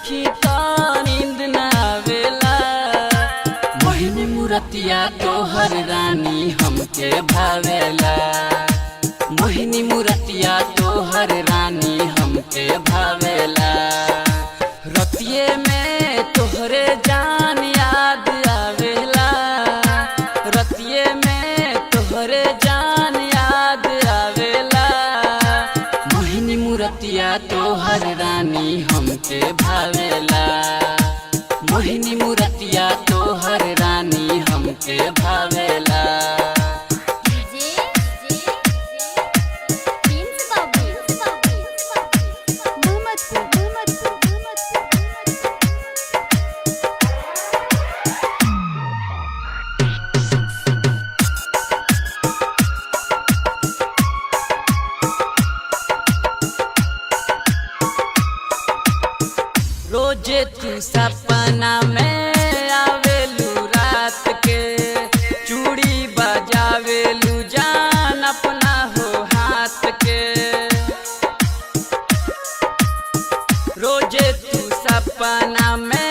देखी तो नींद न आवेला। मोहिनी मूरतिया तोहर रानी हमके भावेला। मोहिनी मूरतिया तोहर रानी हमके भावेला। रतिये में तोहरे जान याद आवेला। रतिये में तोहरे जान याद आवेला। मोहिनी मूरतिया तोहर रानी हमके भावेला। मोहिनी मूरतिया तोहर रानी हमके भावेला। रोजे तू सपना में आवेलू रात के। चूड़ी बजावेलू जान अपना हो हाथ के। रोजे तू सपना में